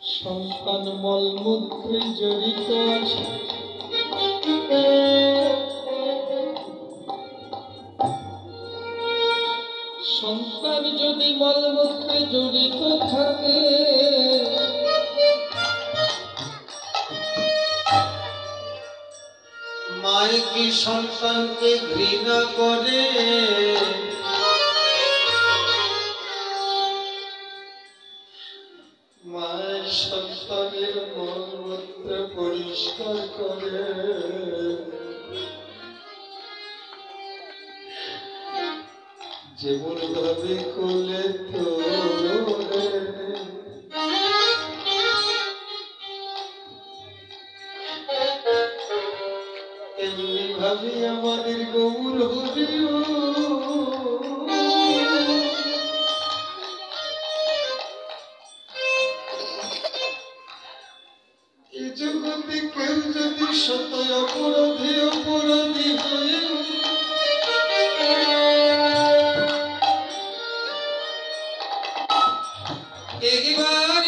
সন্তান মলমূত্রে জড়িত আছে, সন্তান যদি মলমূত্রে জড়িত থাকে মায়ে কি সন্তানকে ঘৃণা করে? মায়ের সন্তানের মলমূত্র পরিষ্কার করে, যেমন ভাবে কোলে তোলে এমনি ভাবে আমাদের গৌর হরিও এই জগতে কেউ যদি শত অপরাধী হয়ে একবার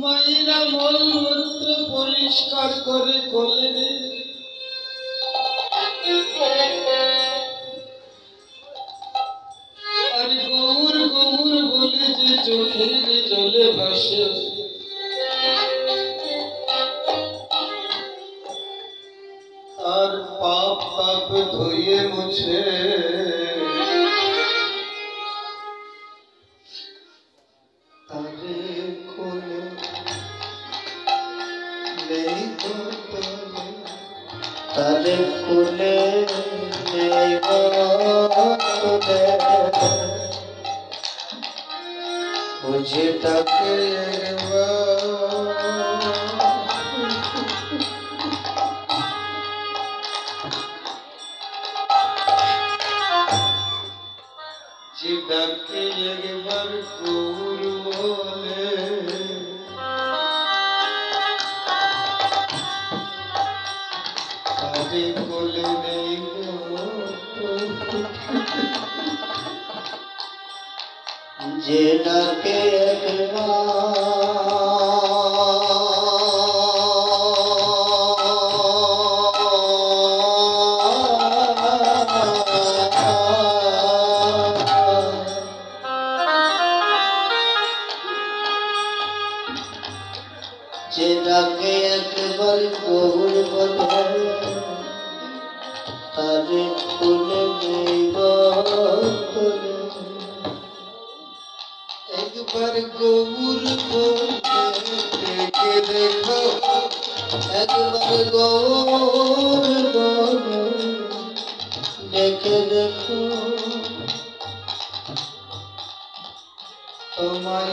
মায়েরা মলমূত্র পরিষ্কার করে কোলে আর গৌর গৌর বলে যে চোখের জলে ভাসে আর পাপ পাপ ধুয়ে মুছে তারে কোলে নেব বুঝে তাকে যে ডাকে একবার গৌর বলে তারে কোলে নেব যে ডাকে যে ডাকে একবার গৌর বলে তারে কোলে নেব একবার গৌর বলে দেখো একবার গৌর বলে দেখে দেখো তোমায়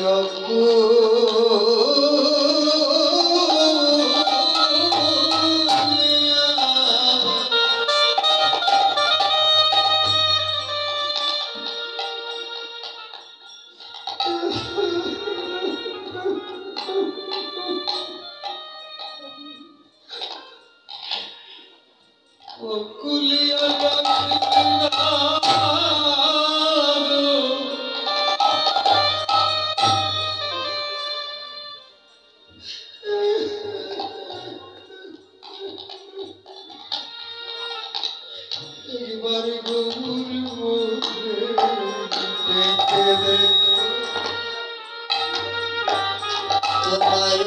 একবার গৌর বলে দেখে দেখো তোমায়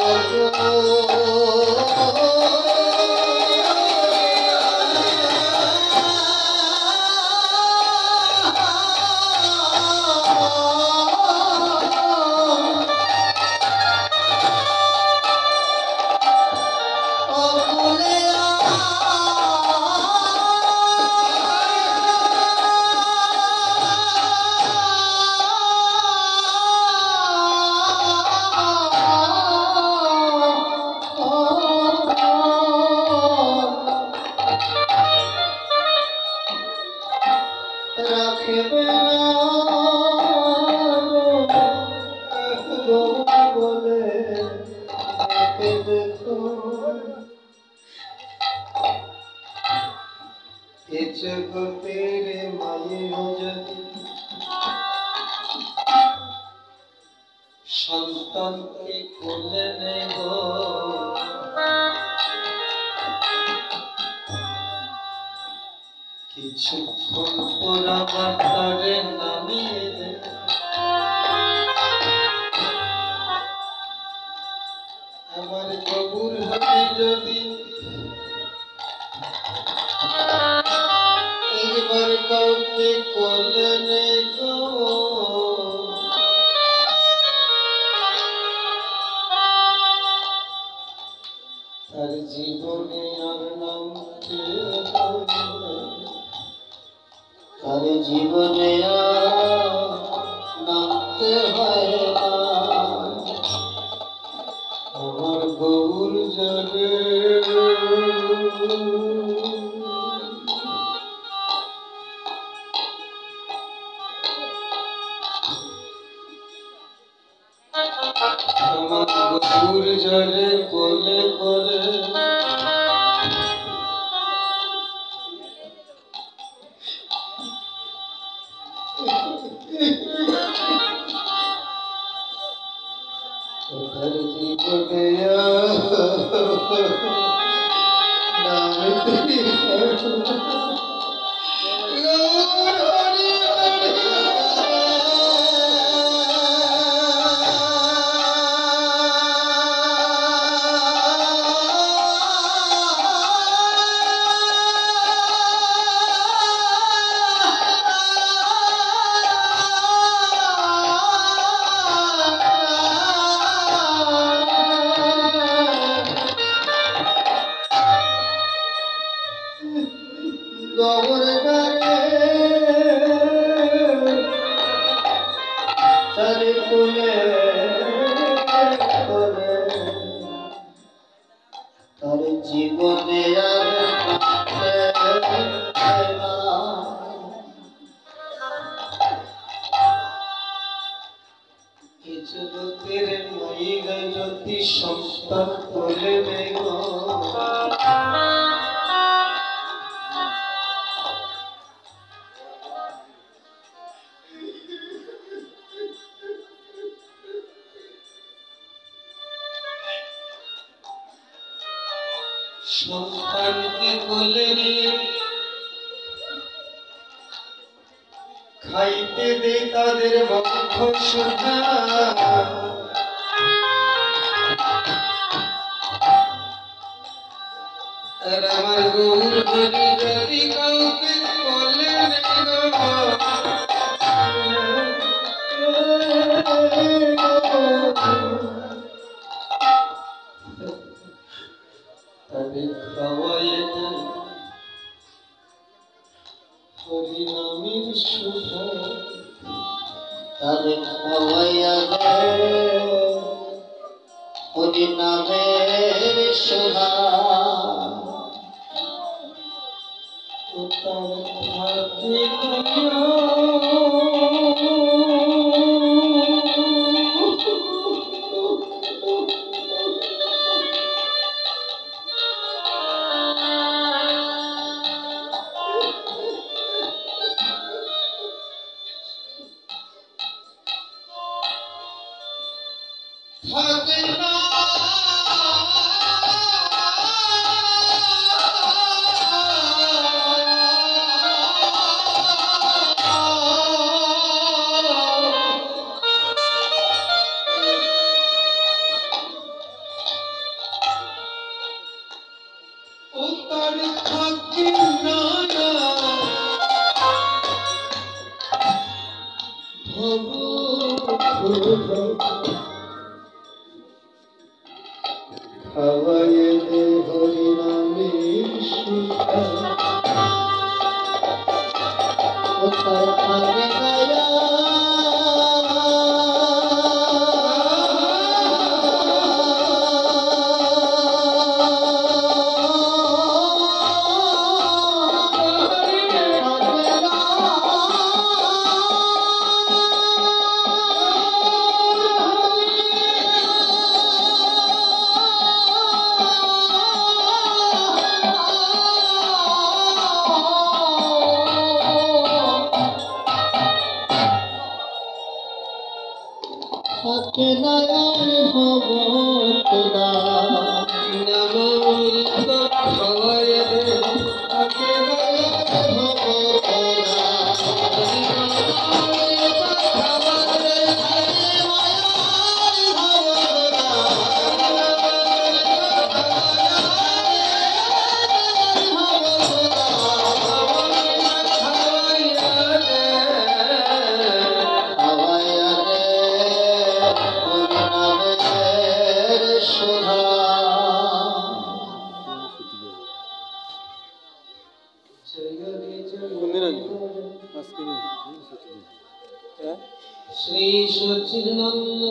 খেবে না বলে দেখো এ জগতের মায়ের যদি সন্তানকে কোলে নেব কিছুক্ষণ পর আবার তারে নামিয়ে দেব আমার কবুর হতে যদি একবার কাউকে কোলে নেব তার জীবনে আর নামতে তার জীবনে আর নামতে হয় না আমার গৌর জলে আমার গৌর জলে কোলে করে তার জীবনে গৌর গারে তারে কোলে করে তার জীবনে আর জগতের মহিলা যদি সন্তান কোলে নেব সন্তানকে কোলে নিয়ে খাইতে দে তাদের বক্ষ সুধা আর আমার গৌর হরি যদি কাউকে কোলে নেব তাদের খাওয়াইয়ে দেয় হরিনামের সুধা তাদের খাওয়াইয়া দেয় হরিনামের সুধা তার থাকে থাকে না ও তার থাকে না খাওয়াইয়ে দে হরিনামের সুধা ও তার থাকে গায়া থাকে না के नयन भवतुदा नमोत भवय के नयन भवतुदा श्री सच्चिदानंद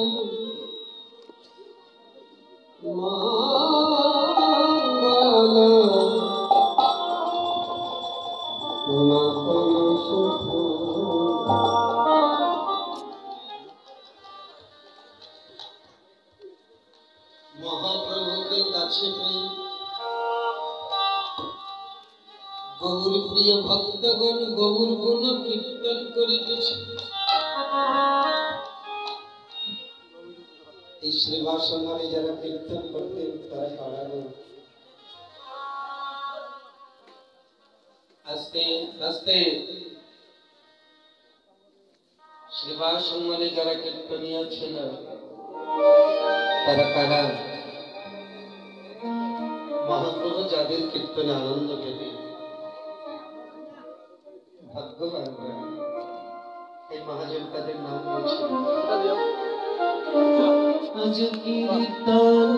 महाप्रभु के काछे गौर प्रिय भक्तगण गौर गुण कीर्तन करितेছে এই শ্রীবাসনারে যারা কীর্তন করতেন তারা কারাগার আস্তে আস্তে শ্রীবাসনারে যারা কীর্তনিয়া ছিল তারা কারা মহাপ্রভু যাদের কীর্তনে আনন্দ পেতে ভাগ্যবান এই মহাজন তাদের নাম বলছে আজ কীর্তন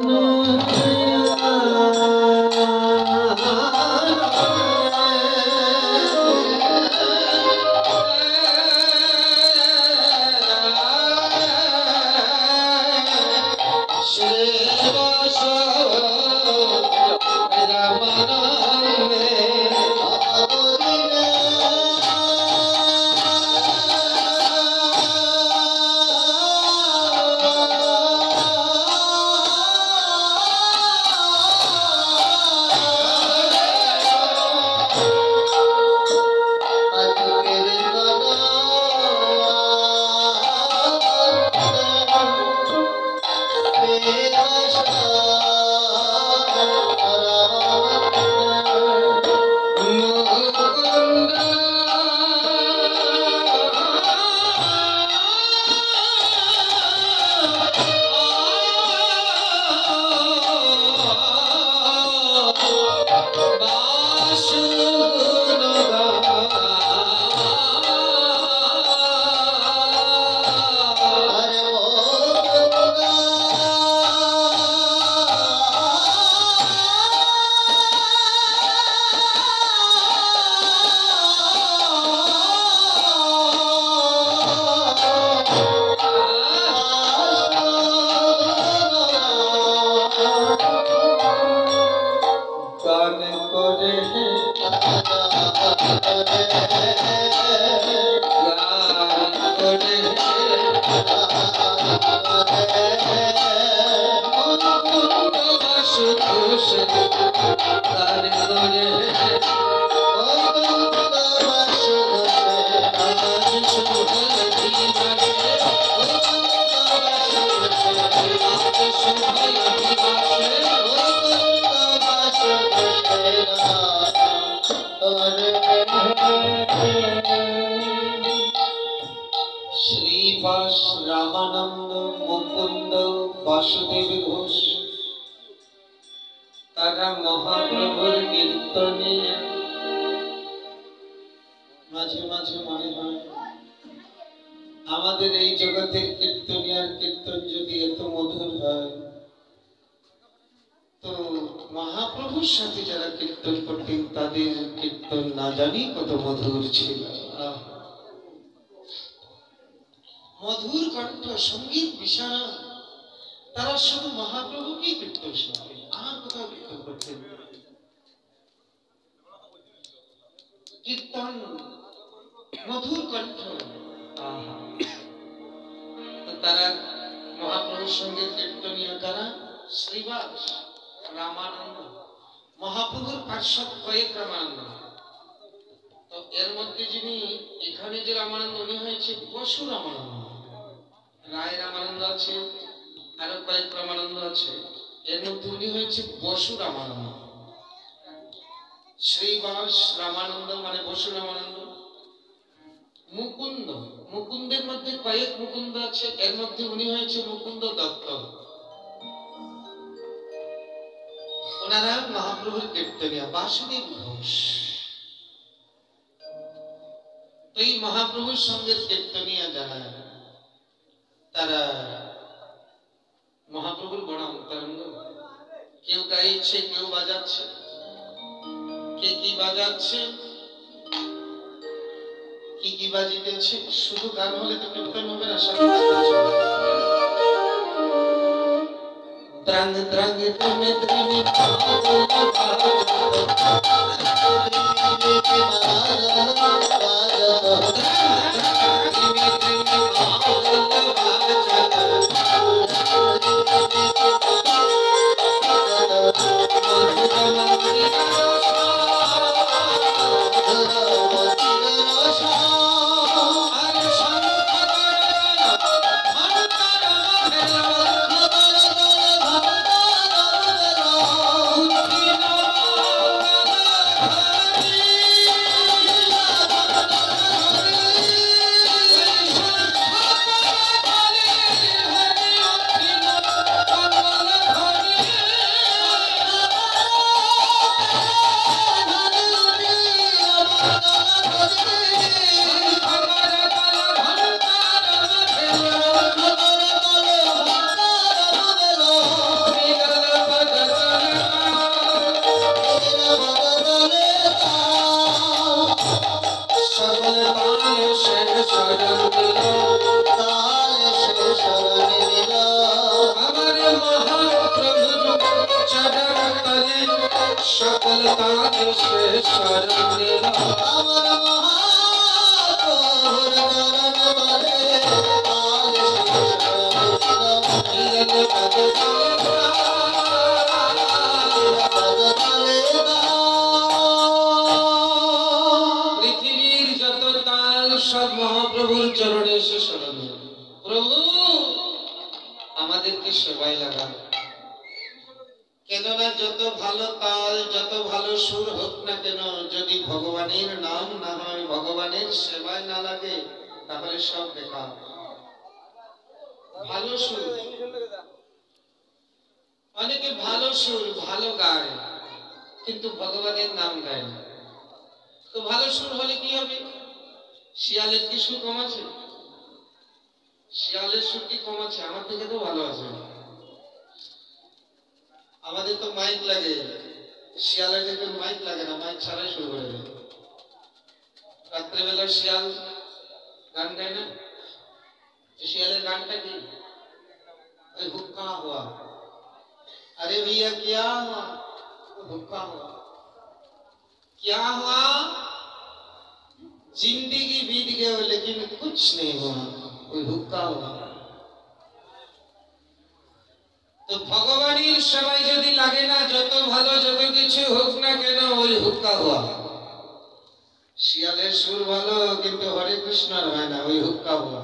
श्रीवास रामानंद मुकुंद वासुदेव घोष तारा महाप्रभुर कीर्तने माझे माझे मने हय आमादेर এই জগতের কীর্তনিয়ার কীর্তন যদি এত মধুর হয় তো মহাপ্রভুর সাথে যারা কীর্তন করতেন তাদের কীর্তন না জানি কত মধুর ছিল मधुर कंठ संगीत विशाल तारा शुद्ध महाप्रभु की कीर्तन सुनते आर कोথাও कीर्तन करते कीर्तन मधुर कंठ आहा तो तारा महाप्रभु संगीत कीर्तनिया तारा श्रीवास रामानंद महाप्रभुर पार्षद कয়েক রামানন্দ तो एर मध्य যিনি এখানে যে রামানন্দ উনি হয়েছে বসু রামানন্দ রায় রামানন্দ আছে, আরো কয়েক রামানন্দ আছে, এর মধ্যে উনি হয়েছে বসু রামানন্দ। শ্রীবাস রামানন্দ মানে বসু রামানন্দ। মুকুন্দ, মুকুন্দের মধ্যে কয়েক মুকুন্দ আছে, এর মধ্যে উনি হয়েছে মুকুন্দ দত্ত। ওনারা মহাপ্রভুর কীর্তনিয়া বাসুদেব ঘোষ। তো এই মহাপ্রভুর সঙ্গে কীর্তনিয়া যারা, তারা মহাপ্রভুর বড় অন্তরঙ্গ। কেউ গাইছে, কেউ বাজাচ্ছে। কে কি বাজাচ্ছে, কি কি বাজিতেছে? শুধু গান হলে তো কীর্তন হবে না, সাথে ত্রাং ত্রাং তুমি তুমি পৃথিবীর যত তাল সব মহাপ্রভুর চরণে এসে শরণ। প্রভু আমাদেরকে সেবায় লাগান। কেননা যত ভালো তাল, যত ভালো সুর হোক না কেন, যদি ভগবানের নাম না হয়, ভগবানের সেবায় না লাগে, তাহলে সব বেকার। ভালো সুর, অনেকে ভালো সুর ভালো গায়, কিন্তু ভগবানের নাম গায় না। তো ভালো সুর হলে কি হবে? শিয়ালের কি সুর কম আছে? শিয়ালের সুর কি কম আছে? আমার থেকে তো ভালো আছে। আমাদের তো মাইক লাগে, শিয়ালের থেকে মাইক লাগে না, মাইক ছাড়াই শুরু করে দেয়। রাত্রেবেলা শিয়াল গান গায় না? শিয়ালের গানটা কি? ওই হুক্কা হুয়া, अरे भैया क्या हुआ? हुक्का हुआ। क्या हुआ? जिंदगी बीत गया लेकिन कुछ नहीं हुआ, कोई हुक्का हुआ। तो भगवाনের সেবায় যদি লাগে না, যত ভালো যত কিছু হোক না কেন, ওই হুক্কা হুয়া। শিয়ালের সুর ভালো কিন্তু হরে কৃষ্ণর হয় না, ওই হুক্কা হুয়া।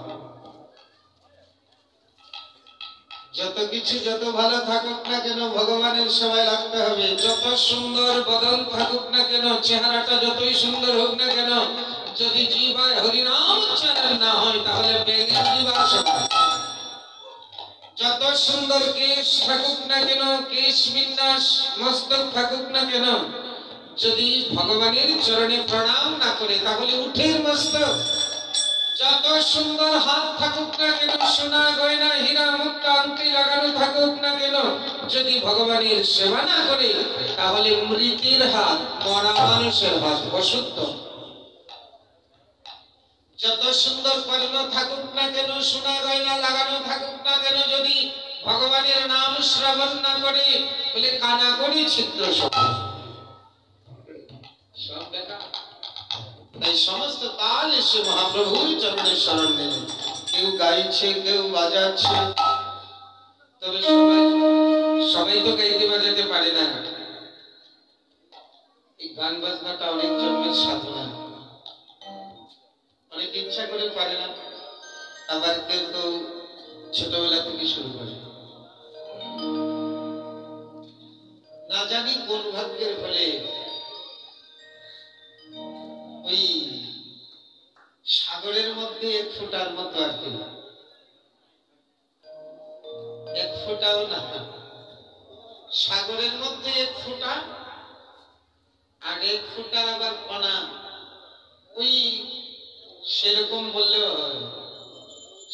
যত কিছু যত ভালো থাকুক না কেন, ভগবানের সেবায় লাগতে হবে। যত সুন্দর বদন থাকুক না কেন, চেহারাটা যতই সুন্দর হোক না কেন, যদি জিহ্বায় হরিনাম উচ্চারণ না হয়, তাহলে বেগের জিহ্বার সেবা। যত সুন্দর কেশ থাকুক না কেন, কেশ বিন্যাস মস্তক থাকুক না কেন, যদি ভগবানের চরণে প্রণাম না করে, তাহলে উঠের মস্তক। যত সুন্দর হাত থাকুক না কেন, সোনা গয়না হীরা মুক্তা আংটি লাগানো থাকুক না কেন, যদি ভগবানের সেবা না করে, তাহলে মৃতের হাত, মরা মানুষের হাত, অশুদ্ধ। যত সুন্দর কর্ণ থাকুক না কেন, সোনা গয়না লাগানো থাকুক না কেন, যদি ভগবানের নাম শ্রবণ না করে, বলে কানা করি ছিদ্র সব বেকার। তাই সমস্ত তাল এসে মহাপ্রভুর চরণে শরণ নেবে। কেউ গাইছে, কেউ বাজাচ্ছে, তবে সবাই তো গাইতে বাজাতে পারে না। এই গান বাজনাটা অনেক জন্মের সাধনা, অনেক ইচ্ছা করে পারে না। আবার কেউ কেউ ছোটবেলা থেকে শুরু করে না জানি কোন ভাগ্যের ফলে ওই সাগরের মধ্যে এক ফোঁটার মতো আর কি, এক ফোঁটাও না, সাগরের মধ্যে এক ফোঁটা আর এক ফোঁটার আবার কণা, ওই সেরকম বললেও হয়।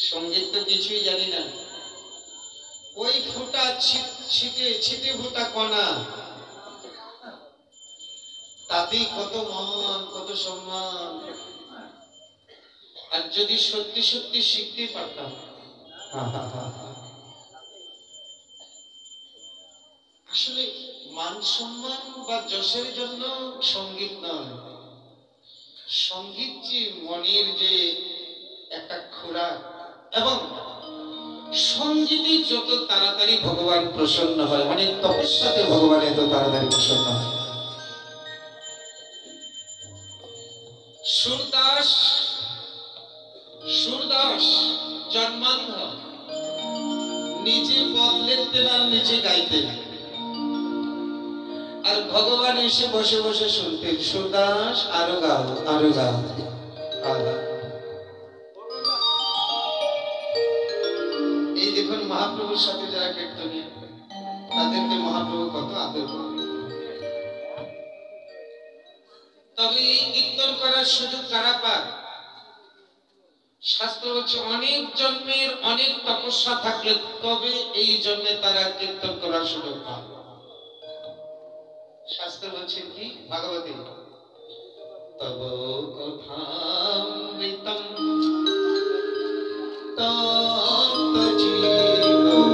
সঙ্গীত তো কিছুই জানি না। ওই ফোঁটা ছিটে ছিটে ফোঁটা কণা, তাতেই কত মান কত সম্মান। আর যদি সত্যি সত্যি শিখতে পারতাম, আসলে মান সম্মান বা যশের জন্য সঙ্গীত নয়, সঙ্গীত যে মনের যে একটা খোরাক, এবং সঙ্গীতে যত তাড়াতাড়ি ভগবান প্রসন্ন হয়, অনেক তপস্যাতে ভগবান এত তাড়াতাড়ি প্রসন্ন হয়। সুরদাস সুরদাস জন্মান্ধ, নিজে পদ লিখতেন আর নিজে গাইতেন, আর ভগবান এসে বসে বসে শুনতেন, সুরদাস আরো গাও আরো গাও। এই দেখুন মহাপ্রভুর সাথে যারা কীর্তনীয়, তাদেরকে মহাপ্রভু কত আদর করেন। তবে এই কীর্তন করার সুযোগ কারা পায়? শাস্ত্র বলছে অনেক জন্মের অনেক তপস্যা থাকলে তবে এই জন্মে তারা কীর্তন করার সুযোগ পায়। শাস্ত্র বলছে কি ভাগবতী, তব কথামৃতম তপ্ত জীবনাস্তি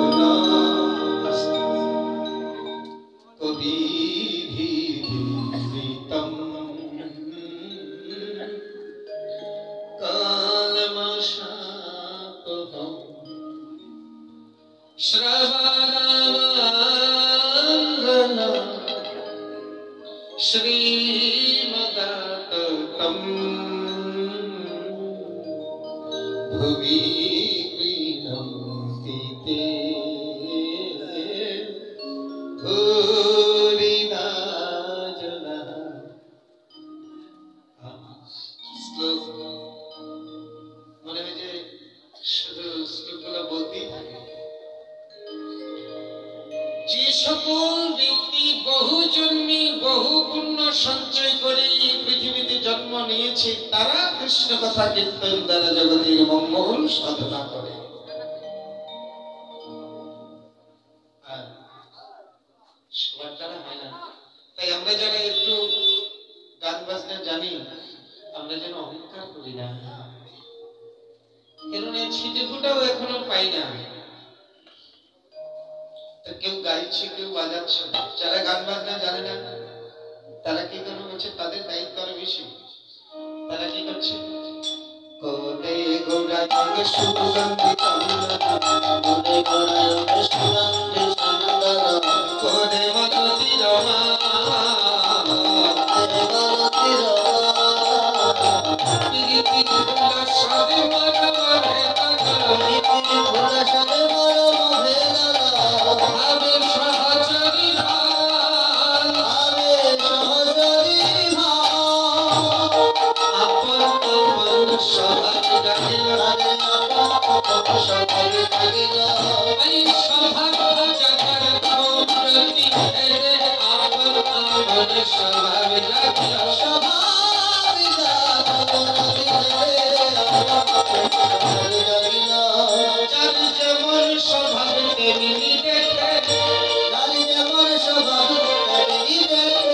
কবিভিধিতম কালমশাপহম শ্রবণামঙ্গলম শ্রীমদাততম ভুবি গৃহন্তি তে ভূরিনা জনাঃ। শ্লোক মনে হয় যে শুধু শ্লোকগুলো বলতেই থাকে। যে সকল ব্যক্তি বহু জন্মে বহু পুণ্য সঞ্চয় করে এই পৃথিবীতে জন্ম নিয়েছে, তারা কৃষ্ণ কথা কীর্তন দ্বারা জগতের মঙ্গল সাধনা করে। আর সবার দ্বারা হয় না। তাই আমরা যারা একটু গান বাজনা জানি, আমরা যেন অহংকার করি না, কেননা ছিটে ফোঁটাও এখনো পাই না। কেউ গাইছে কেউ বাজাচ্ছে, যারা গান বাজনা জানে না তারা কি কেন করছে? তাদের দায়িত্ব আরো বেশি। তারা কি করছে? কোদে গোড়ায় সুগন্ধি কোদে গোড়ায় সুগন্ধি সুন্দর কোদে মালতী রমা কোদে মালতী রমা প্রীতি ফুল সাদে মরম ভেলা প্রীতি ফুল সাদে মরম ভেলা ভাবে সহচরী ভাব ভাবে সহচরী ভাব আপন মন সভাগ ডাকিল রে আপন সভাগ ডাকিল এই সভাগ জগর প্রতি রে আপন মন সভাগ ডাকিল সভাগ জগর রে আপন সভাগ ডাকিল যার যেমন স্বভাব তেমনি দেখে যার যেমন স্বভাব তেমনি দেখে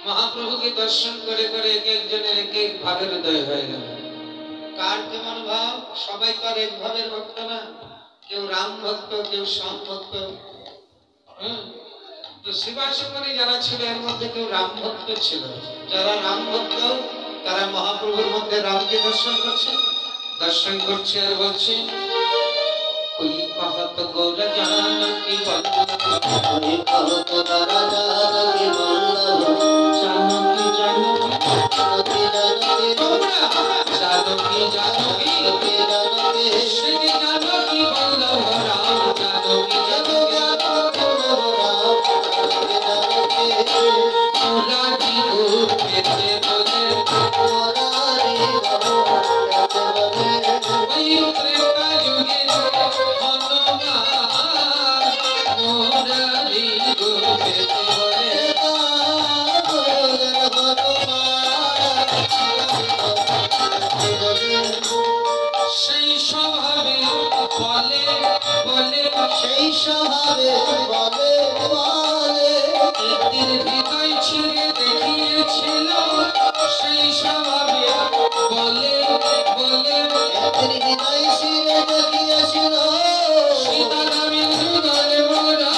মহাপ্রভুকে দর্শন করে করে এক একজনের এক এক ভাবের উদয় হয়ে গেল। কার কেমন ভাব? সবাই তো আর এক ভাবের ভক্ত না। কেউ রাম ভক্ত, কেউ শ্যাম ভক্ত, তো সেবাসনে যারা ছিল এর মধ্যে কেউ রাম ভক্ত ছিল, যারা রাম ভক্ত তারা মহাপ্রভুর মধ্যে রামকে দর্শন করছে আর বলছে कोई कहत गौर जानकी वल्लभ, कोई कहत गौर जानकी वल्लभ, जानकी जानकी जानकी जानकी जानकी जानकी श्री जानकी वल्लभ राम जानकी जानकी राजी को कहते बोले वही त्रेता युगे সেই স্বভাবে বলে বলে একদিন হৃদয় ছিঁড়ে দেখিয়েছিল, সেই স্বভাবে বলে বলে একদিন হৃদয় ছিঁড়ে দেখিয়েছিল, সীতারামের যুগল মোরা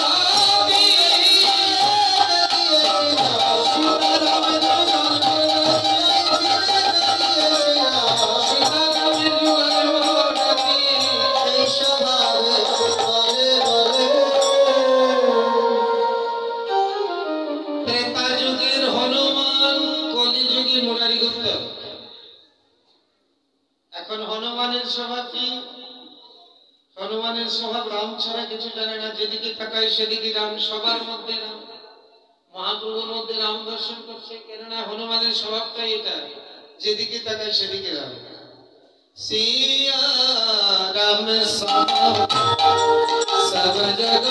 সীতারামের যুগল সীতারামের যুগল মোরা সেই স্বভাবে বলে বলে ত্রেতা যুগের হনুমান, কলি যুগে মুরারি গুপ্ত। এখন হনুমানের স্বভাব কি? হনুমানের স্বভাব রাম ছাড়া কিছু জানে না, যেদিকে তাকায় সেদিকে রাম, সবার মধ্যে রাম, মহাপ্রভুর মধ্যে রাম দর্শন করছে। কেননা হনুমানের স্বভাবটাই এটা, যেদিকে তাকায় সেদিকে রাম। সিয়া রাম সব জগ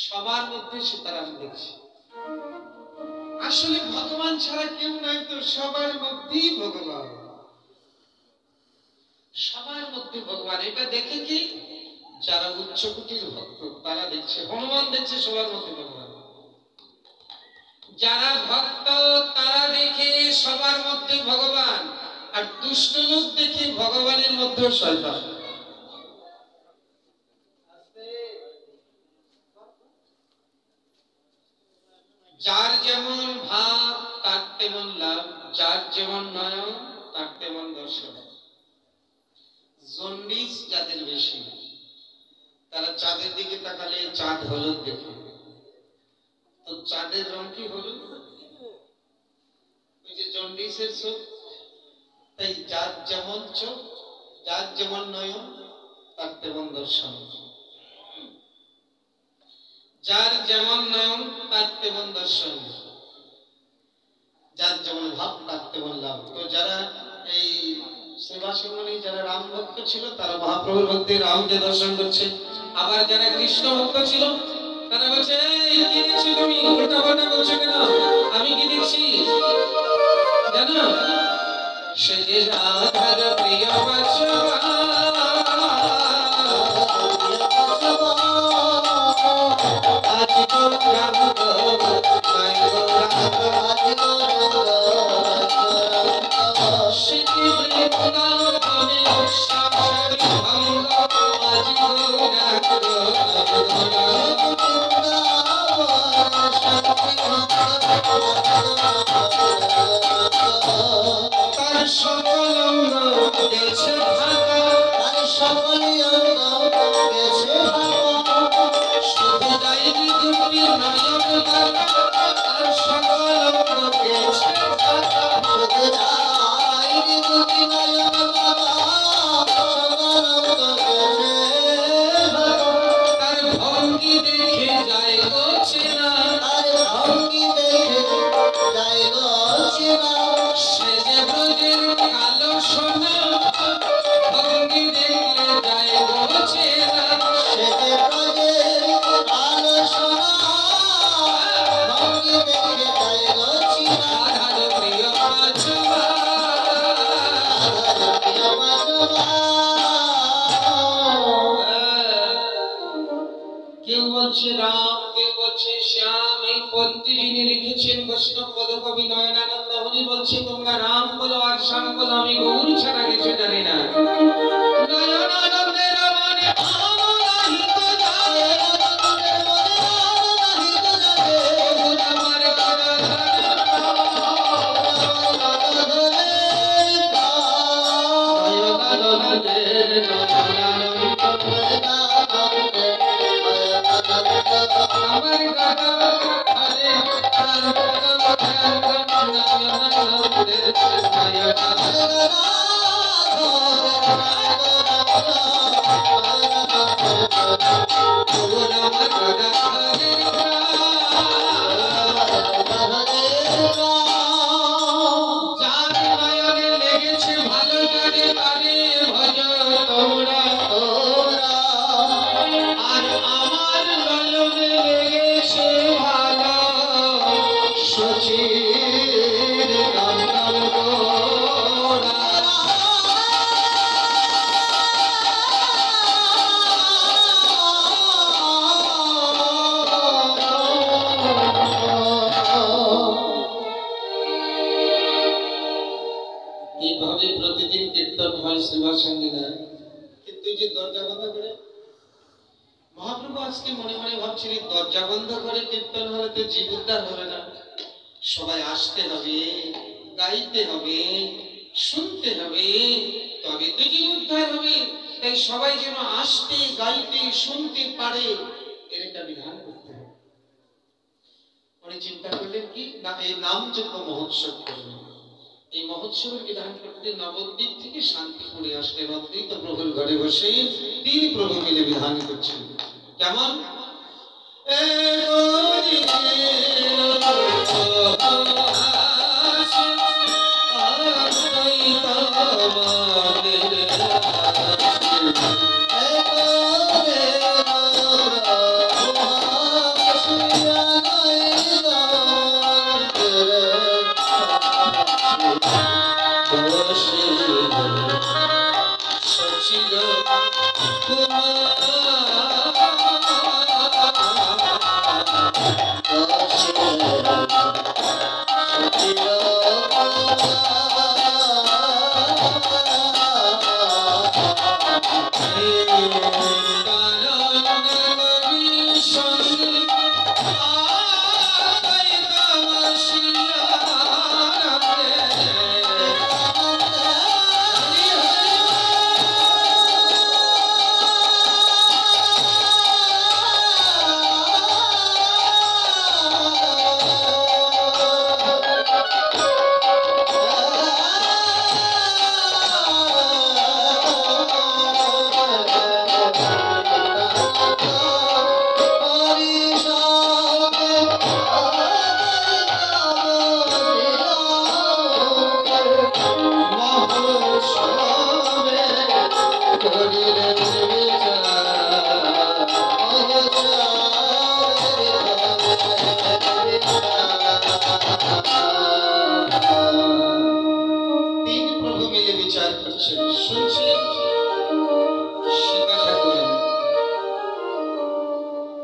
সবার মধ্যে সীতারাম দেখছি। আসলে ভগবান ছাড়া কেউ নাই তো, সবার মধ্যেই ভগবান, সবার মধ্যে ভগবান। এটা দেখে কি যারা উচ্চ কোটির ভক্ত তারা দেখছে, হনুমান দেখছে সবার মধ্যে ভগবান। যারা ভক্ত তারা দেখে সবার মধ্যে ভগবান, আর দুষ্ট লোক দেখে ভগবানের মধ্যে শয়তান। যার যেমন ভাব তার তেমন লাভ, যার যেমন নয়ন তার তেমন দর্শন। জন্ডিস যাদের বেশি তারা চাঁদের দিকে তাকালে চাঁদ হলুদ দেখে, তো চাঁদের রং কি হলুদ? ওই যে জন্ডিসের চোখ। তাই যার যেমন চোখ, যার যেমন নয়ন তার তেমন দর্শন, যার যেমন নয়ন তার তেমন দর্শন, যার যেমন ভাব তার তেমন লাভ। তো যারা এই সেবাসনে যারা রাম ভক্ত ছিল তারা মহাপ্রভুর মধ্যে রামকে দর্শন করছে। আবার যারা কৃষ্ণ ভক্ত ছিল তারা বলছে, এই কি দেখছো তুমি, উল্টা পাল্টা বলছো কেন? আমি কি দেখছি জানো? সে যে রাধার প্রিয় বাসবা আজ তো রাম গো নাই গো রাম, সে যে বৃন্দাবনে সাক্ষাৎ ভঙ্গ আজ গো রাম গো তার সকল অঙ্গ দেশে থাকা, তার সকলে অঙ্গম গেছে শুধু যাইনি দুটি নয়ন আর সকল অঙ্গ গেছে শুধু যাইনি দুটি নয়ন সকল অঙ্গ গেছে তার ভঙ্গি দেখে যায় গো চেনা তার ভঙ্গি দেখে যায় গো চেনা সে যে ব্রজের কালো সোনা ভঙ্গি দেখলে যায় গো চেনা সে যে ব্রজের আলো সোনা ভঙ্গি দেখে যায় গো চেনা রাধার প্রিয় পাঁচবা প্রিয় বাজবা কেউ বলছে রাম কেউ বলছে শ্যাম এই পদ্মে যিনি লিখেছেন বৈষ্ণব পদকবি নয়নানন্দ উনি বলছে তোমরা রাম বলো আর শ্যাম বলো আমি গৌর ছাড়া কিছু জানি না নয়নানন্দের মনে ভাব নাহি তো যায় গৌর আমার গদাধর নয়নানন্দের নয়নানন্দ আমার গদাধরে প্রাণ নয়নানন্দের নয়নানন্দ গৌর আমার গদাধরে যার নয়নে লেগেছে ভালো করে তারে ভজ তোমরা আর আমার নয়নে লেগেছে ভালো সচির নন্দন গোরা এইভাবে প্রতিদিন কীর্তন হয় সেবা সঙ্গীরা কিন্তু যে দরজা বন্ধ করে মহাপ্রভু আজকে মনে মনে ভাবছিলেন দরজা বন্ধ করে কীর্তন হলে তো জীব উদ্ধার হবে না সবাই আসতে হবে গাইতে হবে শুনতে হবে তবে তো জীব উদ্ধার হবে তাই সবাই যেন আসতে গাইতে শুনতে পারে এর একটা বিধান করতে হবে উনি চিন্তা করলেন কি না এই নামযজ্ঞ মহোৎসব করবেন এই মহোৎসবের বিধান করতে নবদ্বীপ থেকে শান্তিপুরে আসলেন অদ্বৈত প্রভুর ঘরে বসে তিন প্রভু মিলে বিধান করছেন কেমন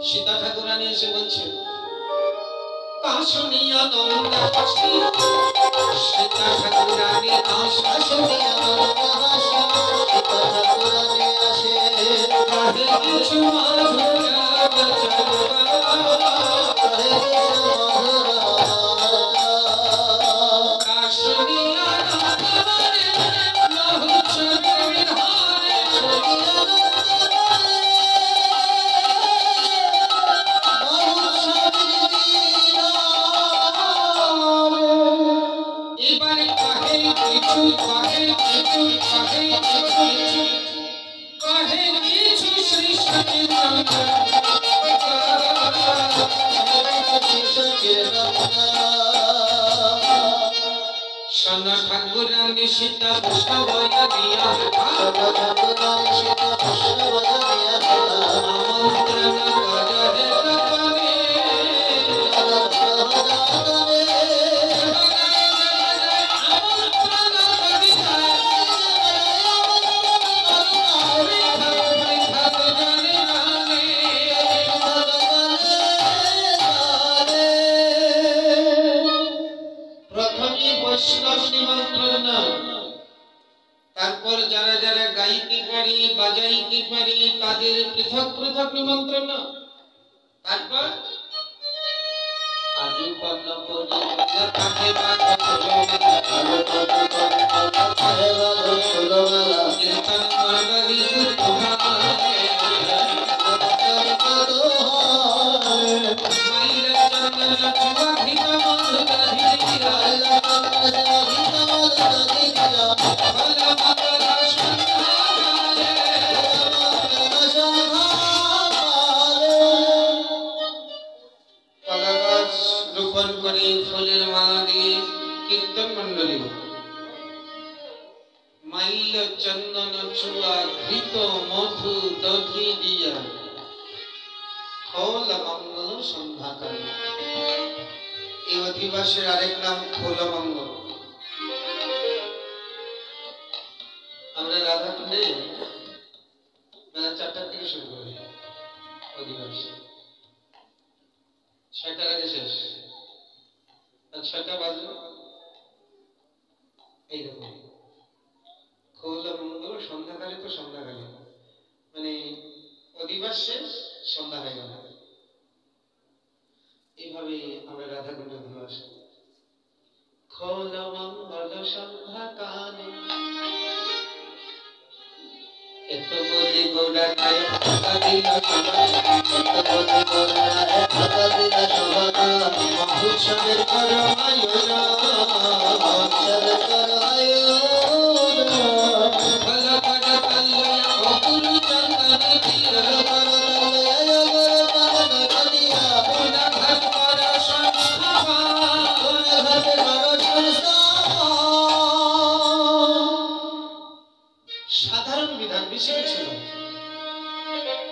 সীতা ঠাকুরানী এসে বলছে তা শুনিয়া নন্দ হাসি সীতা ঠাকুরানী আশা শুনিয়া নন্দ হাসি সীতা ঠাকুরানী আসে কাহে কিছু মাধুরা চলবা কাহে কিছু মাধুরা তা শুনিয়া নন্দ নহ চলে বিহারে श्री सच्चिदानंद सोना ठाकुर ने सीता कृष्ण बया दिया आमंत्रण करे तपने वैष्णव निमंत्रण तारपर যারা যারা গাইতে পারে বাজাইতে পারে তাদের পৃথক পৃথক নিমন্ত্রণ তারপর আজু পন্ন করে তাকে বাধা কীর্তন মণ্ডলী মাইরা চন্দন চুয়া ঘিত মধুরি ফুলের মালা দিয়ে কীর্তন মন্ডলী মাল্য চন্দন চুয়া ঘৃত মধু দধি দিয়া খোল মঙ্গল সন্ধ্যাকাল এই অধিবাসের আরেক নাম খোল মঙ্গল আমরা রাধাকুণ্ডে বেলা 4টা থেকে শুরু করি অধিবাস 6টার আগে শেষ 6টা বাজে এইরকম খোল মঙ্গল সন্ধ্যাকালে তো সন্ধ্যাকালে মানে অধিবাস শেষ সন্ধ্যা হয়ে গেল এইভাবে আমরা রাধাকুণ্ড অধিবাস খোল মঙ্গল সন্ধ্যাকালে এত বলি গৌড়া গায়ে টাকা দিলা মহোৎসবের করো আয়োজন ভালো করে তাল্লয়া অপুরু চন্দন দিয়া সাধারণ বিধান বেশি কিছু নয়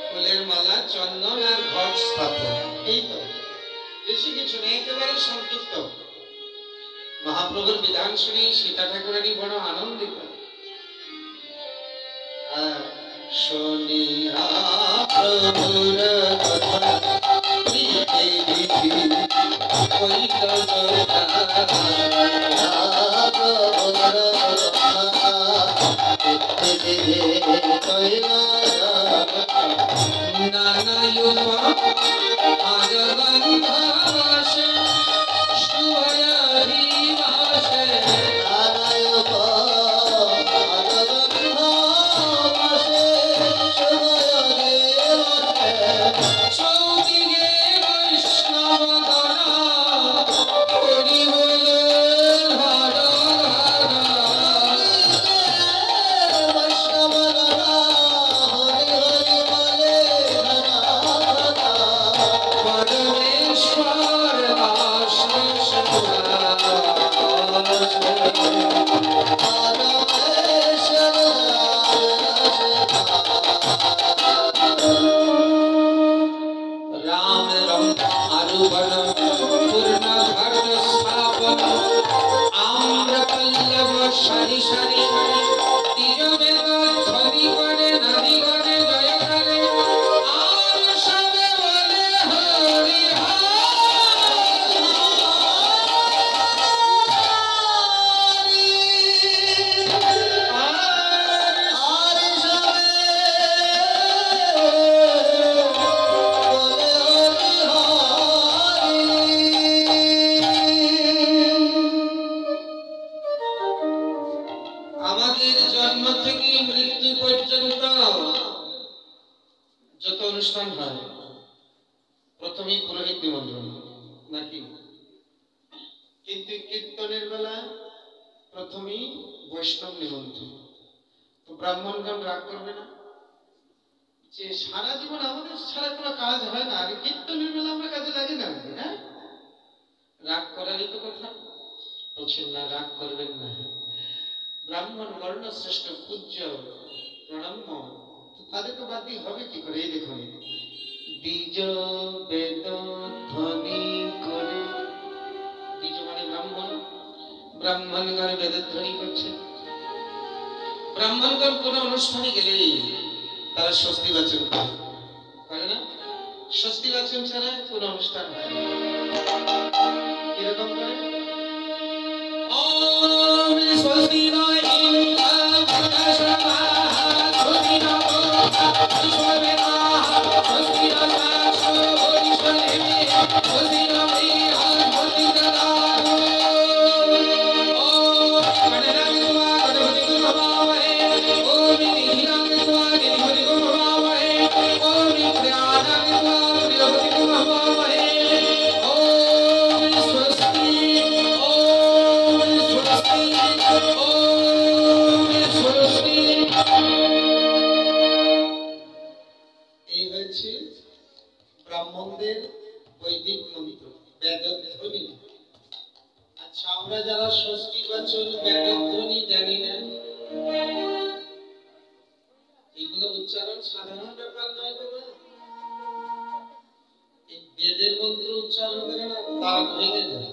ফুলের মালা চন্দন আর ঘট স্থাপন এই তো বেশি কিছু নেই একেবারে সংক্ষিপ্ত মহাপ্রভুর বিধান শুনে সীতা ঠাকুরানী বড় আনন্দিত শুনিয়া প্রভুর কথা প্রীতি বিধি কইল নানায়ুপ আগবন্ধবাস শুভয়াধিবাস নানায়ুপ আগবন্ধবাস শুভয়াধিবাস চৌদিকে বৈষ্ণবগণ হরি বল হর राम आरुबन पूर्ण घट स्थापन आम्रपल्लव सारी सारी तीरवेद ध्वनि करे नारी गणे जय करे आर सबे बोले हरि আমাদের জন্ম থেকে মৃত্যু পর্যন্ত যত অনুষ্ঠান হয় প্রথমেই পুরোহিত নিমন্ত্রণ নাকি কিন্তু কীর্তনের বেলা প্রথমেই বৈষ্ণব নিমন্ত্রণ। তো ব্রাহ্মণগণ রাগ করবে না যে সারা জীবন আমাদের ছাড়া কোনো কাজ হয় না, আগে কীর্তনের বেলা আমরা কাজে লাগি না? হ্যাঁ, রাগ করারই তো কথা। বলছেন না, রাগ করবেন না। ব্রাহ্মণ বর্ণ শ্রেষ্ঠ পূজ্য প্রণম্য, তাদেরকে বাদ দিয়ে হবে কি করে? এই দেখুন, দ্বিজ বেদ ধ্বনি করে। দ্বিজ মানে ব্রাহ্মণ, ব্রাহ্মণগণ বেদের ধ্বনি করছে। ব্রাহ্মণগণ কোন অনুষ্ঠানে গেলেই তারা স্বস্তি বাচন করে না? স্বস্তি বাচন ছাড়া কোন অনুষ্ঠান হয় না। কিরকম করে? ওম স্বস্তি নয় ব্রাহ্মণদের বৈদিক মন্ত্র বেদধ্বনি। আচ্ছা, আমরা যারা ষষ্ঠী বাচন বেদধ্বনি জানি না, এগুলো উচ্চারণ সাধারণ ব্যাপার নয়। বাবা, এই বেদের মন্ত্র উচ্চারণ করে না, দাঁত ভেঙে যায়।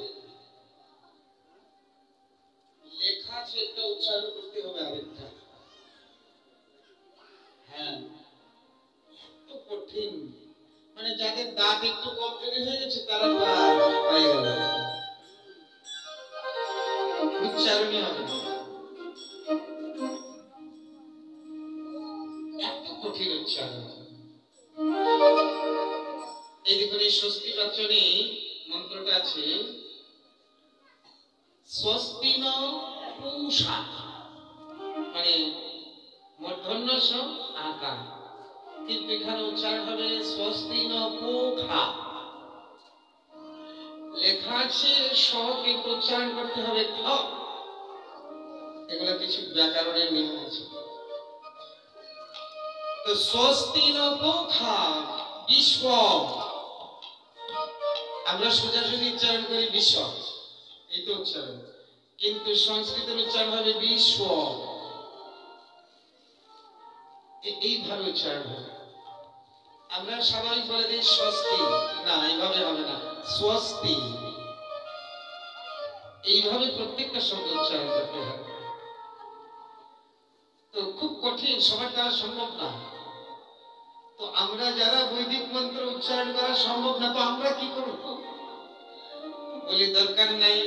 লেখা আছে একটা, উচ্চারণ করতে হবে আরেকটা। হ্যাঁ, এত কঠিন। মানে যাদের দাঁত একটু কমজোরি হয়ে গেছে তারা পায়ে গেল, উচ্চারণই হবে না। এত কঠিন উচ্চারণ। এই দেখুন, এই স্বস্তি বাচনে মন্ত্রটা আছে স্বস্তি ন পূষা, মানে মূর্ধন্য স আকার, কিন্তু এখানে উচ্চারণ হবে স্বস্তি ন পোখা। লেখা আছে স, কিন্তু উচ্চারণ করতে হবে খ। এগুলো কিছু ব্যাকরণের নিয়ম আছে। তো স্বস্তি ন পোখা বিশ্ব, আমরা সোজাসুজি উচ্চারণ করি বিশ্ব, এই তো উচ্চারণ, কিন্তু সংস্কৃতের উচ্চারণ হবে বিশ্ব। এইভাবে উচ্চারণ হবে। আমরা সবাই বলে দিই স্বস্তি, না, এইভাবে হবে না, স্বস্তি। এইভাবে প্রত্যেকটা শব্দ উচ্চারণ করতে হবে। তো খুব কঠিন, সবার দ্বারা সম্ভব না। তো আমরা যারা বৈদিক মন্ত্র উচ্চারণ করা সম্ভব না, তো আমরা কি করব? বলি দরকার নাই,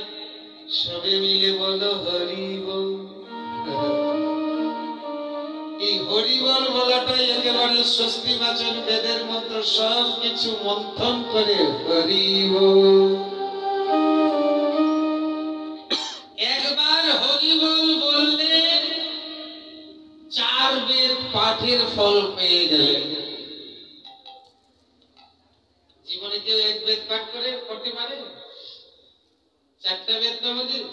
সবে মিলে বলো হরি বল। এই হরি বল বলাটাই একেবারে স্বস্তি বাচন বেদের মন্ত্র, সব কিছু মন্থন করে হরি বল। একবার হরি বল বললে 4 বেদ পাঠের ফল পেয়ে যাবেন। জীবনে কেউ 1 বেদ পাঠ করতে পারে? 4টা বেদ আমাদের।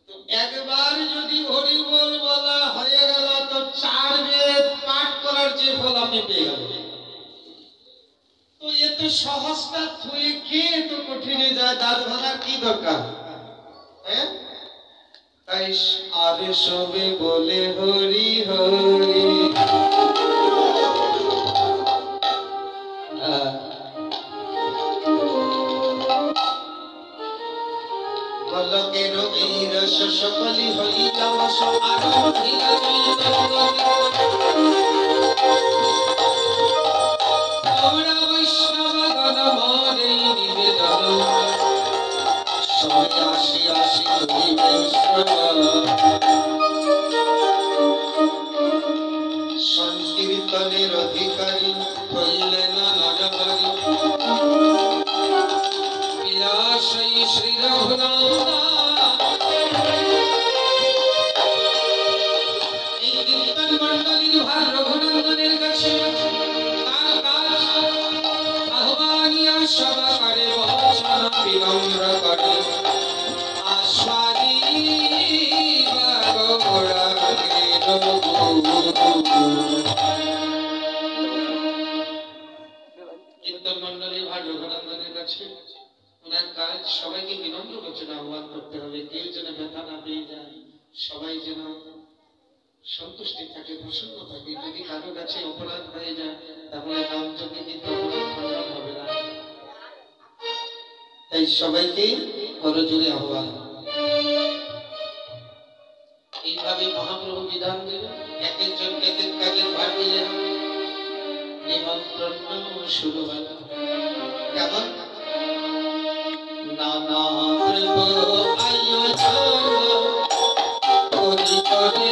তো একবার যদি হরি বল বলা হয়ে গেল, তো 4 বেদ পাঠ করার যে ফল আপনি পেয়ে গেলেন। তো এত সহজটা থুয়ে কে এত কঠিনে যায়? দাঁত ভাঙার কি দরকার? হ্যাঁ, তাই আরে সবে বলে হরি হরি। বলকের এই রস সকলি হইলা বস, আরো হইলা আমরা বৈষ্ণব গণ মরে নিবেদন, সবাই আসি আসি হইবে শ্রবণ। সংকীর্তনের অধিকারী হইলেন নরনারী, বিলাসী শ্রী রঘুনাথ। এই কীর্তন মণ্ডলীর ভার রঘুনন্দনের কাছে, তার কাজ আহ্বানিয়া সভা করে বচন বিনম্র করে আস্বাদিত। সবাই যেন সন্তুষ্টি থাকে, প্রসন্ন থাকে। যদি কারো কাছে অপরাধ হয়ে যায় তাহলে নাম জপে কিন্তু অপরাধ খণ্ডন হবে না। তাই সবাইকে করজোড়ে আহ্বান। এইভাবে মহাপ্রভু বিধান দিলেন, এক একজনকে এক এক কাজের ভার দিলেন। নিমন্ত্রণ শুরু হল। কেমন? নানা প্রভু আয়োজন করি করে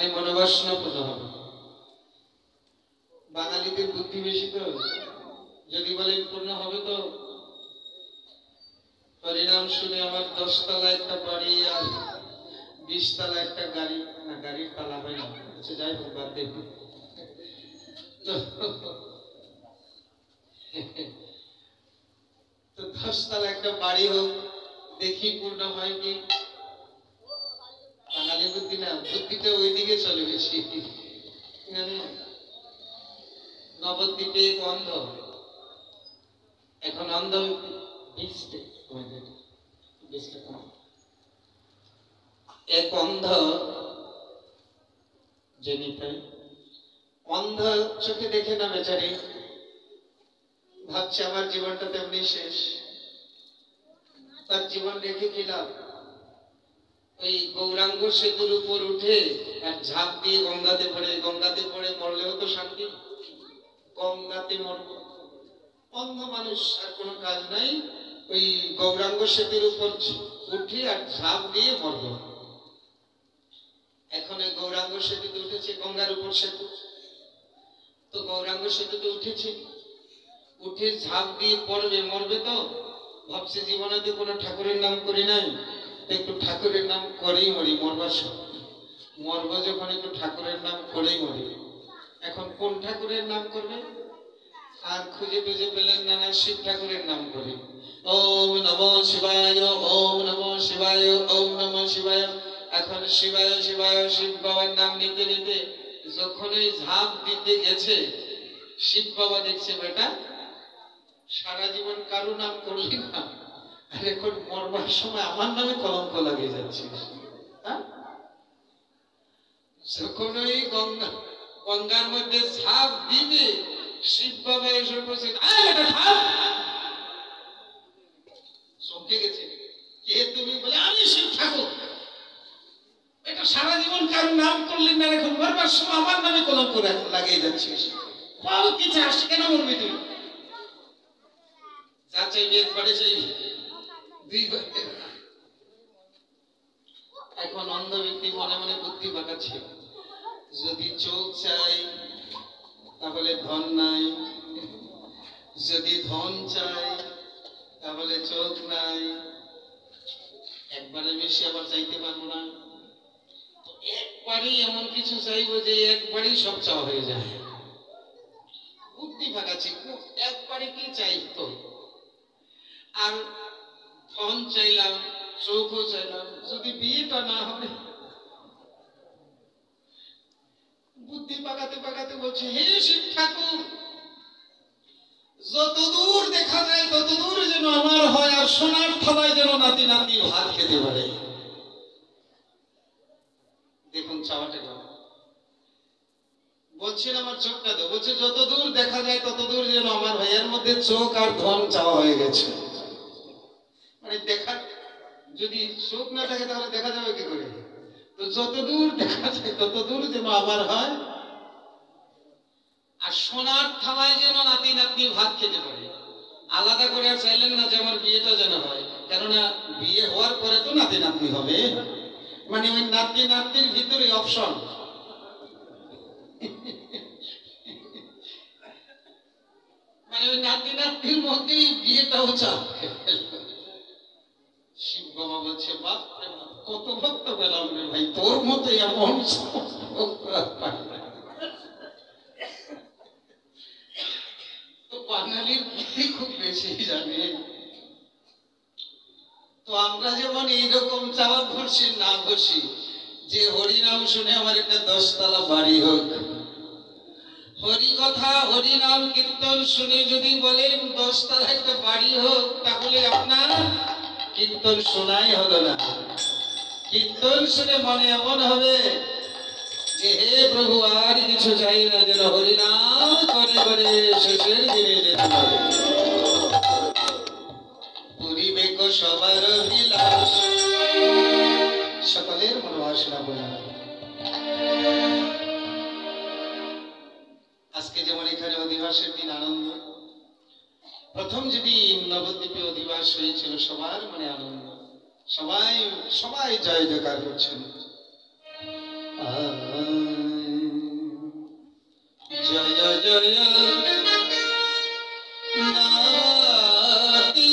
মানে মনোবাসনা পূর্ণ হবে। বাঙালিদের বুদ্ধি বেশি তো, যদি বলেন পূর্ণ হবে তো হরিনাম শুনে আমার 10 তলা একটা বাড়ি আর 20 তলা একটা গাড়ি, না গাড়ির তালা হয় না, আচ্ছা যাই হোক বাদ দেব। তো 10 তলা একটা বাড়ি হোক, দেখি পূর্ণ হয় কি। বাঙালি বুদ্ধি না, বুদ্ধিটা ওইদিকে চলে গেছি। নবদ্বীপে এক অন্ধ, এখন অন্ধ এক অন্ধ অন্ধ চোখে দেখে না বেচারি, ভাবছে আমার জীবনটা তেমনি শেষ, তার জীবন রেখে কি লাভ। ওই গৌরাঙ্গ সেতুর উপর উঠে আর ঝাঁপ দিয়ে গঙ্গাতে পড়ে মরলেও তো শান্তি, গঙ্গাতে মরব। অন্ধ মানুষ, আর কোনো কাজ নাই, ওই গৌরাঙ্গ সেতুর উপর উঠে আর ঝাঁপ দিয়ে মরব। এখন এই গৌরাঙ্গ সেতুতে উঠেছে, গঙ্গার উপর সেতু, তো গৌরাঙ্গ সেতুতে উঠেছে, উঠে ঝাঁপ দিয়ে পড়বে, মরবে তো। ভাবছে জীবনে তো কোনো ঠাকুরের নাম করি নাই, একটু ঠাকুরের নাম করেই মরি, মরবার সময় মরবো যখন একটু ঠাকুরের নাম করেই মরি। এখন কোন ঠাকুরের নাম করবে? আর খুঁজে খুঁজে পেলেন না, শিব ঠাকুরের নাম করি। ওম নমঃ শিবায়, ওম নমঃ শিবায়, ওম নমঃ শিবায়। এখন শিবায় শিবায় শিব বাবার নাম নিতে নিতে যখন এই ঝাঁপ দিতে গেছে, শিব বাবা দেখছে বেটা সারা জীবন কারো নাম করলি না, আর এখন মরবার সময় আমার নামে কলঙ্ক লাগিয়ে যাচ্ছে। যখন ওই গঙ্গার মধ্যে ঝাঁপ দিবে, শিব বাবা এসে বলছে চমকে গেছে, কে তুমি? বলে আমি শিব ঠাকুর। এটা সারা জীবন কারো নাম করলেন না, এখন মরবার সময় আমার নামে কলঙ্ক লাগিয়ে যাচ্ছিস, বল কি চাস, কেন মরবি তুই? যা চাইবি একবারে চাইবি, দুইবার। এখন অন্ধ ব্যক্তি মনে মনে বুদ্ধি পাকাচ্ছে, যদি চোখ চাই তাহলে ধন নাই, যদি ধন চাই তাহলে চোখ নাই, একবারে বেশি আবার চাইতে পারবো না, একবারই এমন কিছু চাইবো যে একবারই সব চাওয়া হয়ে যায়। বুদ্ধি পাকাচ্ছে, একবারে কি চাই তো। আর ধন চাইলাম, চোখও চাইলাম, যদি বিয়েটা না হয়। বুদ্ধি পাকাতে পাকাতে বলছে, হে শিব ঠাকুর, যতদূর দেখা যায় ততদূর যেন আমার হয়, আর সোনার থালায় যেন নাতি নাতি ভাত খেতে পারে। দেখুন চাওয়াটা বলছেন, আমার চোখটা তো বলছে যতদূর দেখা যায় ততদূর যেন আমার হয়, এর মধ্যে চোখ আর ধন চাওয়া হয়ে গেছে। মানে দেখা, যদি চোখ না থাকে তাহলে দেখা যাবে কি করে? তো যতদূর দেখা যায় ততদূর যেন আমার হয়, আর সোনার থালায় যেন নাতি নাতনি ভাত খেতে পারে। আলাদা করে আর চাইলেন না যে আমার বিয়েটা যেন হয়, কেননা বিয়ে হওয়ার পরে তো নাতি নাতনি হবে, মানে ওই নাতি নাতনির ভিতরে অপশন। মানে ওই নাতি নাতনির মধ্যেই বিয়েটাও চাপ। শিব বাবা বলছে, বাপ কত ভক্ত পেলাম রে ভাই, তোর মতো এমন। তো বাঙালির বুদ্ধি খুব বেশি জানে। তো আমরা যেমন এইরকম চাওয়া ধরছি না ধরছি যে হরিনাম শুনে আমার একটা 10 তলা বাড়ি হোক, হরি কথা হরিনাম কীর্তন শুনে যদি বলেন 10 তলা একটা বাড়ি হোক, তাহলে আপনার কীর্তন শোনাই হলো না। কীর্তন শুনে মনে এমন হবে যে হে প্রভু আর কিছু চাই না, যেন হরিনাম করে করে শেষের দিনে যেতে হবে। পরিবেক সবার বিলাস, সকলের মনোবাসনা বলে। আজকে যেমন এখানে অধিবাসের দিন আনন্দ, প্রথম যেদিন নবদ্বীপে অধিবাস হয়েছিল সবার মনে আনন্দ, সবাই সবাই জয় জয়কার করছেন। जय नवती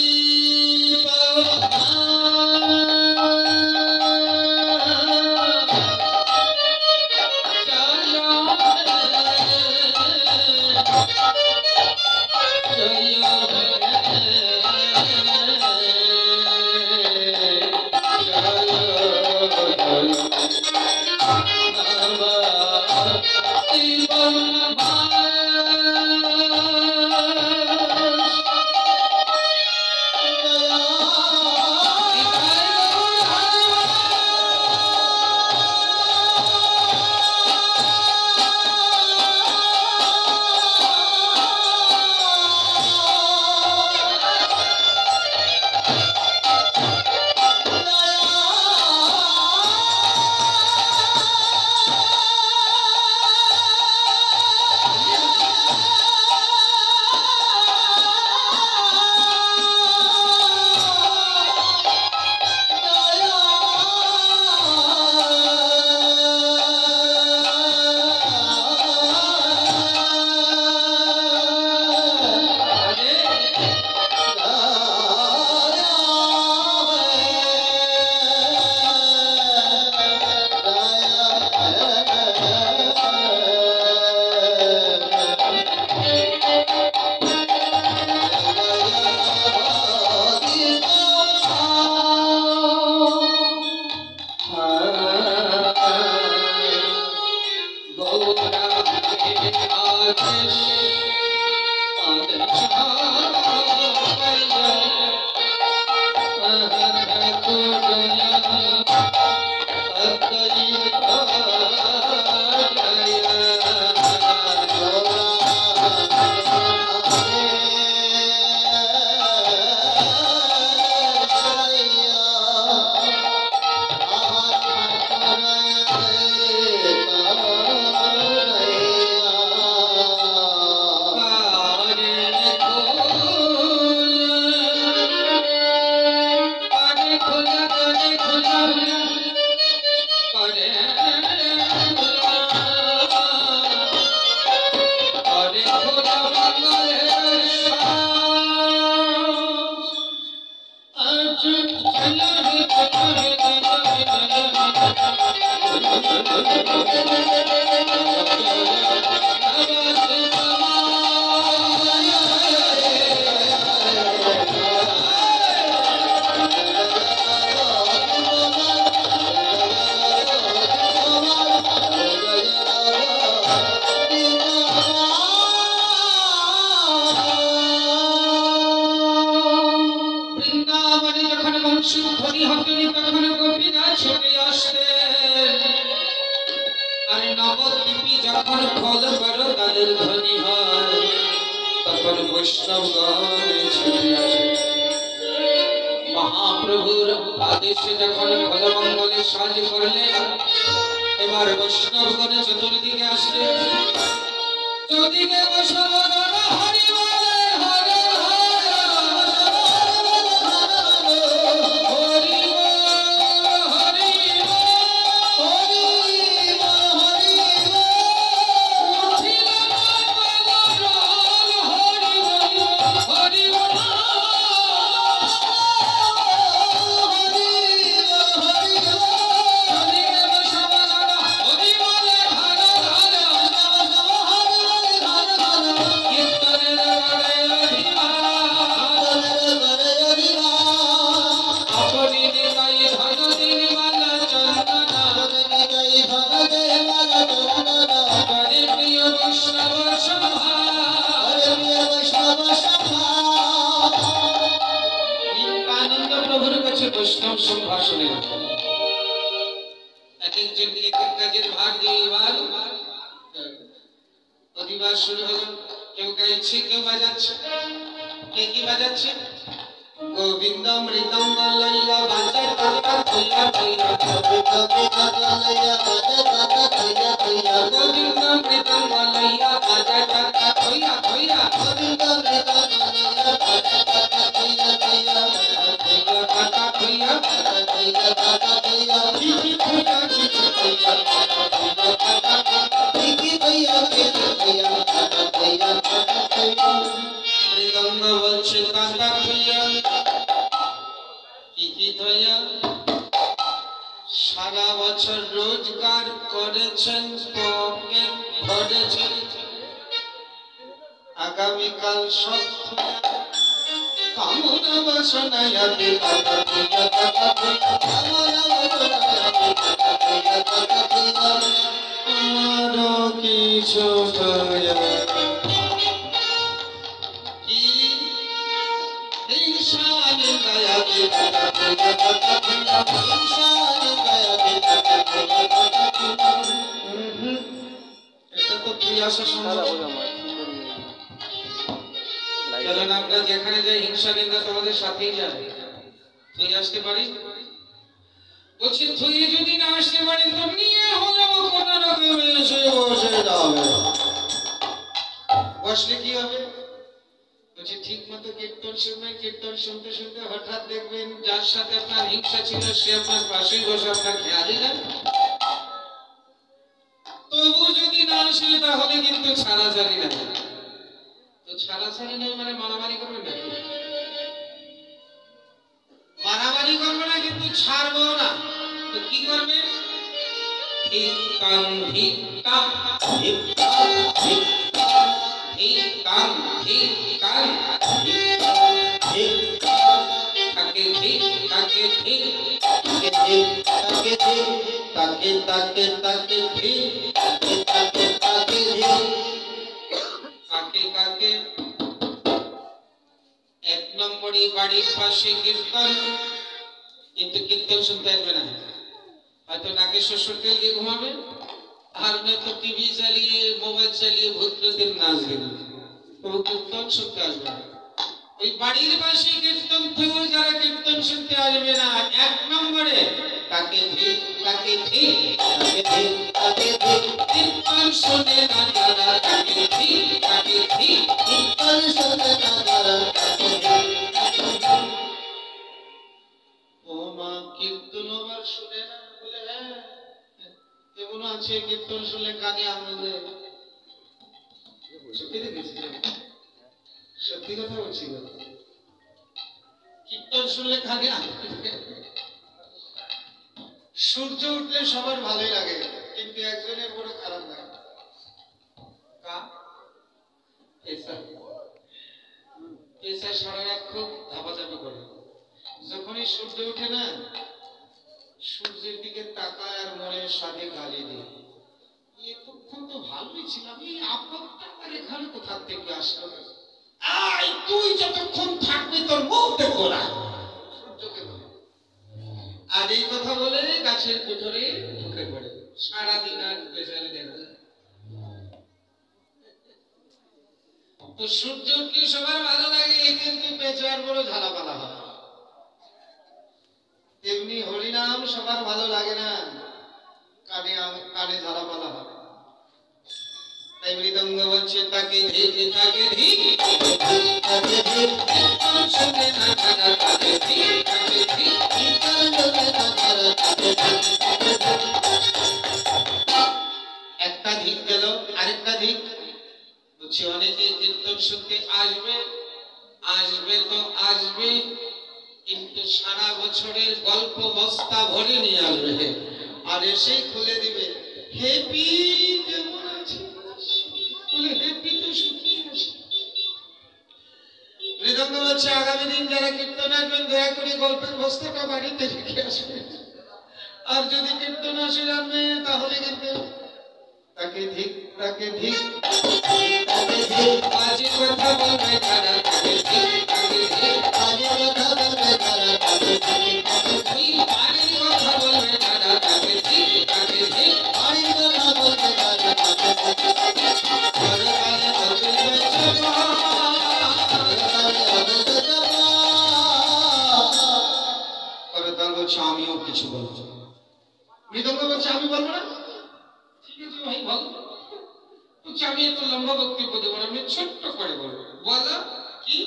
महाप्रभुर आदेश जखन फलमंगले साज करले एबार वैष्णवगण चतुर्दिके आसले चतुर्दिके वैष्णवगण हरि बोले हरे वैष्णव संभाषण अधिवास शुरू হলো কেউ গাইছে কেউ বাজাচ্ছে কে কি বাজাচ্ছে গোবিন্দ মৃদঙ্গ লইয়া বাজায় তাতা থইয়া থইয়া গোবিন্দ মৃদঙ্গ লইয়া বাজায় তাতা থইয়া থইয়া গোবিন্দ মৃদঙ্গ লইয়া বাজায় তাতা থইয়া থইয়া গোবিন্দ মৃদঙ্গ লইয়া বাজায় তাতা থইয়া থইয়া তাতা থইয়া থইয়া তাতা থইয়া ঠিকি থইয়া ঠিকি থইয়া ঠিকি থইয়া ঠিকি থইয়া রোজগার করেছেন পকেট ভরেছেন আগামীকাল সব কামনা বাসনায় আমারও কিছু কি হিংসানি গায়া এটা তো তুই আসা সম্ভব চলেন আমরা যেখানে যাই হিংসা নিন্দা তোমাদের সাথেই যাবে তুই আসতে পারিস বলছি তুই যদি না আসতে পারিস তো নিয়ে হলো কোন রকমে এসে বসে যাবে বসলে কি হবে বলছি ঠিক মতো কীর্তন শুনবেন কীর্তন শুনতে শুনতে হঠাৎ দেখবেন যার সাথে আপনার হিংসা ছিল সে আপনার পাশেই বসে আপনার খেয়ালই না তবু যদি না আসে তাহলে কিন্তু ছাড়াছাড়ি না তো ছাড়াছাড়ি নেই মানে মারামারি করবে না মারামারি করবে না কিন্তু ছাড়বো না তো কি করবে এক নম্বরই বাড়ির পাশে কীর্তন কিন্তু কীর্তন শুনতে আসবে না হয়তো নাকে শ্বশুর তেল দিয়ে ঘুমাবে আর নয়তো টিভি চালিয়ে মোবাইল চালিয়ে ভূত প্রেতের নাচ দেবে তবু কীর্তন শুনতে আসবে না ওই বাড়ির পাশে কীর্তন থেকেও যারা কীর্তন শুনতে আসবে না এক নম্বরে তাকে ঠিক তাকে ঠিক তাকে ঠিক তাকে ঠিক কীর্তন শুনে না যারা তাকে ঠিক তাকে ঠিক কীর্তন শুনে না যারা তাকে ঠিক ও মা কীর্তন আবার শুনে না বলে হ্যাঁ কেমন আছে কীর্তন শুনলে কানে আনন্দে সত্যি দেখেছি সত্যি কথা বলছি কীর্তন শুনলে কানে আনন্দে সূর্য উঠলে সবার ভালোই লাগে কিন্তু একজনের বড় খারাপ লাগে সারা রাত খুব ধাপাধাপি করে যখনই সূর্য উঠে না সূর্যের দিকে তাকায় আর মনের সাথে গালি দিয়ে এতক্ষণ তো ভালোই ছিলাম এই আপদটা এখানে কোথা থেকে আসলো আই তুই যতক্ষণ থাকবি তোর মুখ দেখো না সূর্যকে আর এই কথা বলে গাছের ভিতরে ঢুকে পড়ে সারাদিন আর পেছনে দেখবে তো সূর্য উঠলে সবার ভালো লাগে কিন্তু পেছার বড় ঝালাপালা হয় তেমনি হরিনাম সবার ভালো লাগে না কানে কানে ঝালাপালা হয় তাই মৃদঙ্গ বলছে তাকে ধিক তাকে ধিক তাকে ধিক শুনে না তাকে ধিক তাকে ধিক একটা ধিক গেল আরেকটা ধিক বলছে অনেকে কীর্তন শুনতে আসবে আসবে তো আসবে কিন্তু সারা বছরের গল্প বস্তা ভরে নিয়ে আসবে আর এসেই খুলে দিবে হ্যাপি কেমন আছে বলে হ্যাপি তো সুখী আছে মৃদঙ্গ বলছে আগামী দিন যারা কীর্তন আসবেন দয়া করে গল্পের বস্তাটা বাড়িতে রেখে আসবে আর যদি কীর্তন আসে জানবে তাহলে কিন্তু তাকে ধিক তাকে ধিক তাকে ধিক বাজে কথা বলবে তারা তাকে ধিক তাকে ধিক বাজে কথা বলবে তারা তাকে ধিক তুই বাড়ির কথা বলবে তারা তাকে ধিক তাকে ধিক বাড়ির কথা বলবে তারা তাকে ধিক পরকালে অতুল চপা পরকালে অতুল চপা করতাল বলছে আমিও কিছু বলবো মৃদঙ্গ বলছে আমি বলবো না ঠিক আছে ভাই বল বলছে আমি এত লম্বা বক্তব্য দেবো না আমি ছোট্ট করে বলবো বলো কি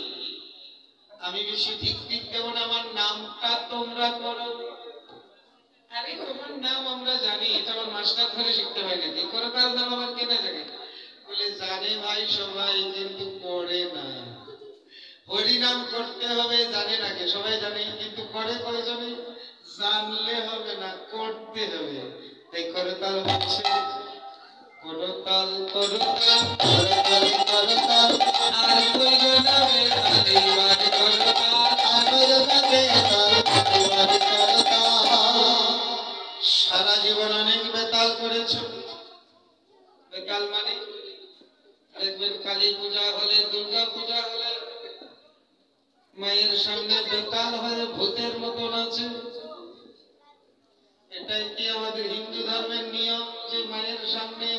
আমি বেশি ঠিক ঠিক দেবো না আমার নামটা তোমরা করো আরে তোমার নাম আমরা জানি এটা আমার মাস্টার ধরে শিখতে হয় নাকি করতাল নাম আমার কেনা জায়গায় বলে জানে ভাই সবাই কিন্তু করে না হরিনাম করতে হবে জানে নাকি সবাই জানে কিন্তু করে কয়জনে জানলে হবে না করতে হবে এই করতাল হচ্ছে করতাল করতাল করতাল করতাল আর কইল না বেতালি বাজ করতাল আর কইল না বেতাল বাজ করতাল। সারা জীবন অনেক বেতাল করেছো। বেতাল মানে দেখবেন কালী পূজা হলে দুর্গা পূজা হলে মায়ের সামনে বেতাল হয়ে ভূতের মতন আছে। এটাই কি আমাদের হিন্দু ধর্মের নিয়ম যে মায়ের সামনে